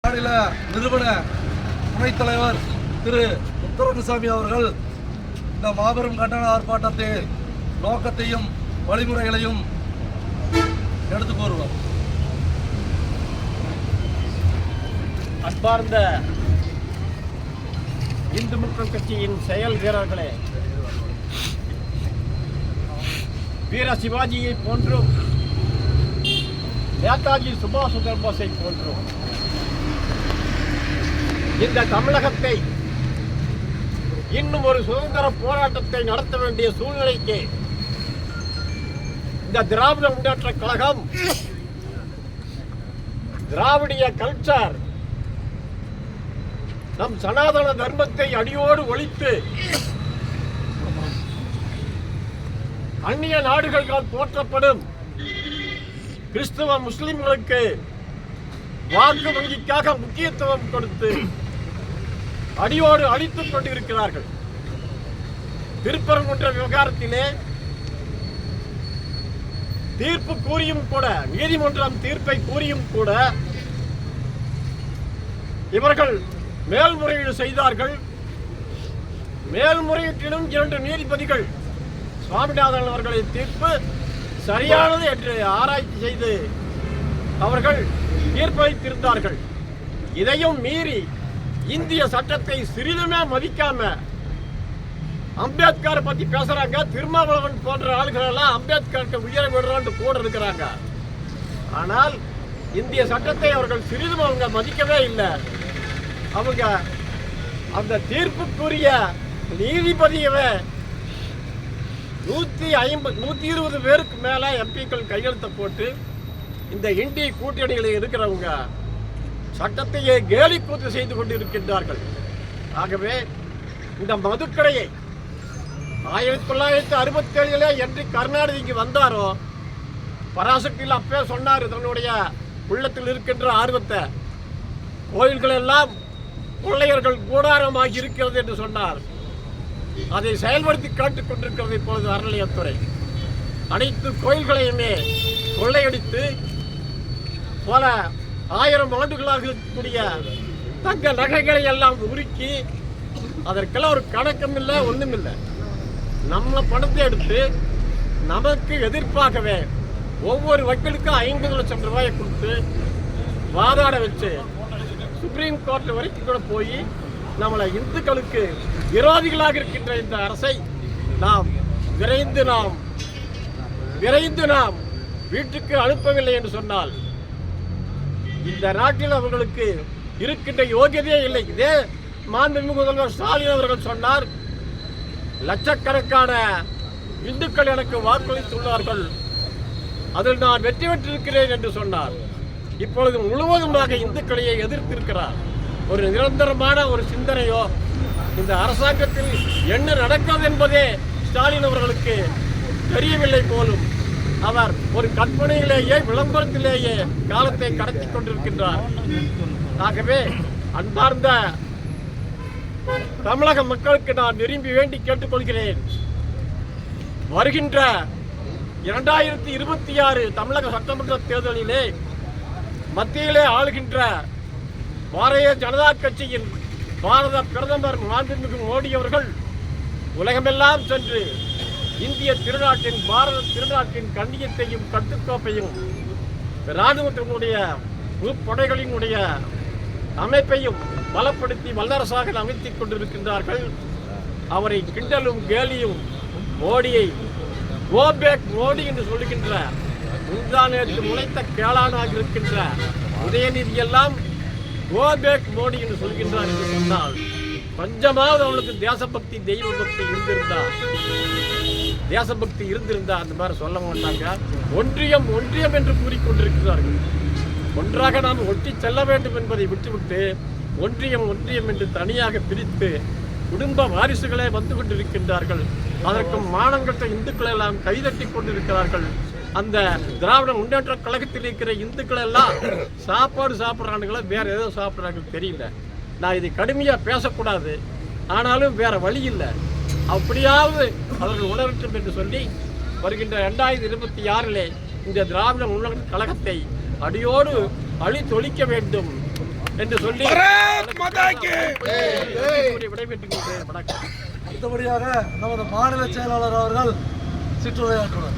மாநில நிறுவன துணைத் தலைவர் திரு முத்துரங்கசாமி அவர்கள் இந்த மாபெரும் கண்டன ஆர்ப்பாட்டத்தை நோக்கத்தையும் வழிமுறைகளையும் எடுத்து கூறுவார். அன்பார்ந்த இந்து மக்கள் கட்சியின் செயல் வீரர்களே, வீர சிவாஜியை போன்றும் நேதாஜி சுபாஷ் சந்திர போஸை போன்றும் இந்த தமிழகத்தை இன்னும் ஒரு சுதந்திர போராட்டத்தை நடத்த வேண்டிய சூழ்நிலைக்கு இந்த திராவிட முன்னேற்ற கழகம், திராவிடிய கல்ச்சர், நம் சனாதன தர்மத்தை அடியோடு ஒழித்து அந்நிய நாடுகளால் போற்றப்படும் கிறிஸ்தவ முஸ்லிம்களுக்கு வாக்கு வங்கிக்காக முக்கியத்துவம் கொடுத்து அடியோடு அழித்துக் கொண்டிருக்கிறார்கள். திருப்பரங்குன்ற விவகாரத்திலே தீர்ப்பு கூறியும் கூட, நீதிமன்றம் தீர்ப்பை கூறியும் கூட இவர்கள் மேல்முறையீடு செய்தார்கள். மேல்முறையீட்டிலும் 2 நீதிபதிகள் சுவாமிநாதன் அவர்களின் தீர்ப்பு சரியானது என்று ஆராய்ச்சி செய்து அவர்கள் தீர்ப்பளித்திருந்தார்கள். இதையும் மீறி இந்திய சட்டத்தை சிறிதுமே மதிக்காம அம்பேத்கரை பத்தி பேசுறாங்க. திருமாவளவன் போன்ற ஆளுகள் எல்லாம் அம்பேத்கருக்கு உயர விடுறான்னு கூட இருக்கிறாங்க. ஆனால் இந்திய சட்டத்தை அவர்கள் சிறிதும் அவங்க மதிக்கவே இல்லை. அவங்க அந்த தீர்ப்புக்குரிய நீதிபதியவே 120 பேருக்கு மேல எம்பிக்கள் கையெழுத்த போட்டு இந்த இந்திய கூட்டணிகளில் இருக்கிறவங்க சட்டத்தையே கேலி கூத்து செய்து கொண்டிருக்கின்றார்கள். ஆகவே இந்த மதுக்கடையை 1967 என்று கருணாநிதி இங்கு வந்தாரோ, பராசக்தியில் அப்பே சொன்னார் தன்னுடைய உள்ளத்தில் இருக்கின்ற ஆர்வத்தை, கோயில்கள் எல்லாம் கொள்ளையர்கள் கூடாரமாகி இருக்கிறது என்று சொன்னார். அதை செயல்படுத்தி காட்டிக் கொண்டிருக்கிறது இப்பொழுது அறநிலையத்துறை. அனைத்து கோயில்களையுமே கொள்ளையடித்து பல 1000 ஆண்டுகளாக இருக்கக்கூடிய தங்க நகைகளை எல்லாம் உருக்கி அதற்கெல்லாம் ஒரு கணக்கம் இல்லை, ஒன்றும் இல்லை. நம்ம பணத்தை எடுத்து நமக்கு எதிர்ப்பாகவே ஒவ்வொரு வக்கீலுக்கும் 50 லட்சம் ரூபாயை கொடுத்து வாதாட வச்சு சுப்ரீம் கோர்ட் வரைக்கும் கூட போய் நம்மளை இந்துக்களுக்கு விரோதிகளாக இருக்கின்ற இந்த அரசை விரைந்து நாம் வீட்டுக்கு அனுப்பவில்லை என்று சொன்னால் இந்த நாட்டில் அவர்களுக்கு இருக்கின்ற யோகியதையே இல்லை. இதே மாண்புமிகு முதல்வர் ஸ்டாலின் அவர்கள் சொன்னார், லட்சக்கணக்கான இந்துக்கள் எனக்கு வாக்களித்துள்ளார்கள், அதில் நான் வெற்றி பெற்றிருக்கிறேன் என்று சொன்னார். இப்பொழுது முழுவதுமாக இந்துக்களையே எதிர்த்திருக்கிறார். ஒரு நிரந்தரமான ஒரு சிந்தனையோ இந்த அரசாங்கத்தில் என்ன நடக்கிறது என்பதே ஸ்டாலின் அவர்களுக்கு தெரியவில்லை போலும். அவர் ஒரு கற்பனையிலேயே, விளம்பரத்திலேயே காலத்தை கடத்தி கொண்டிருக்கின்றார். ஆகவே அன்பார்ந்த தமிழக மக்களுக்கு நான் விரும்பி வேண்டி கேட்டுக்கொள்கிறேன், வருகின்ற 2026 தமிழக சட்டமன்ற தேர்தலிலே மத்தியிலே ஆளுகின்ற பாரதிய ஜனதா கட்சியின் பாரத பிரதமர் மாண்புமிகு மோடி அவர்கள் உலகமெல்லாம் சென்று இந்திய திருநாட்டின், பாரத திருநாட்டின் கண்ணியத்தையும் கட்டுக்கோப்பையும் இராணுவத்தினுடைய முப்படைகளினுடைய அமைப்பையும் பலப்படுத்தி வல்லரசாக அமைத்துக் கொண்டிருக்கின்றார்கள். அவரை கிண்டலும் கேலியும் மோடியை கோபேக் மோடி என்று சொல்லுகின்ற முந்தானேற்று முளைத்த கேளானாக இருக்கின்ற உதயநிதி எல்லாம் கோபேக் மோடி என்று சொல்கின்றார் என்று சொன்னால் கொஞ்சமாவது அவளுக்கு தேசபக்தி, தெய்வ பக்தி இருந்திருந்தா அந்த மாதிரி சொல்ல மாட்டாங்க. ஒன்றியம் என்று கூறிக்கொண்டிருக்கிறார்கள். ஒன்றாக நாம் ஒட்டி செல்ல வேண்டும் என்பதை விட்டுவிட்டு ஒன்றியம் என்று தனியாக பிரித்து குடும்ப வாரிசுகளே வந்து கொண்டிருக்கின்றார்கள். அதற்கும் மானங்கட்ட இந்துக்களை எல்லாம் கைதட்டி கொண்டிருக்கிறார்கள். அந்த திராவிட முன்னேற்ற கழகத்தில் இருக்கிற இந்துக்கள் எல்லாம் சாப்பாடு சாப்பிட்றானுங்களா வேற ஏதோ சாப்பிட்றாங்க தெரியல. நான் இதை கடுமையாக பேசக்கூடாது, ஆனாலும் வேற வழி இல்லை. அப்படியாவது அவர்கள் உணரட்டும் என்று சொல்லி வருகின்ற 2026 இந்த திராவிட முன்னேற்ற கழகத்தை அடியோடு அழித்தொழிக்க வேண்டும் என்று சொல்லி விடைபெற்றுக் கொள்கிறேன். வணக்கம். அடுத்தபடியாக நமது மாநில செயலாளர் அவர்கள் சிற்றுரையாற்றுவார்.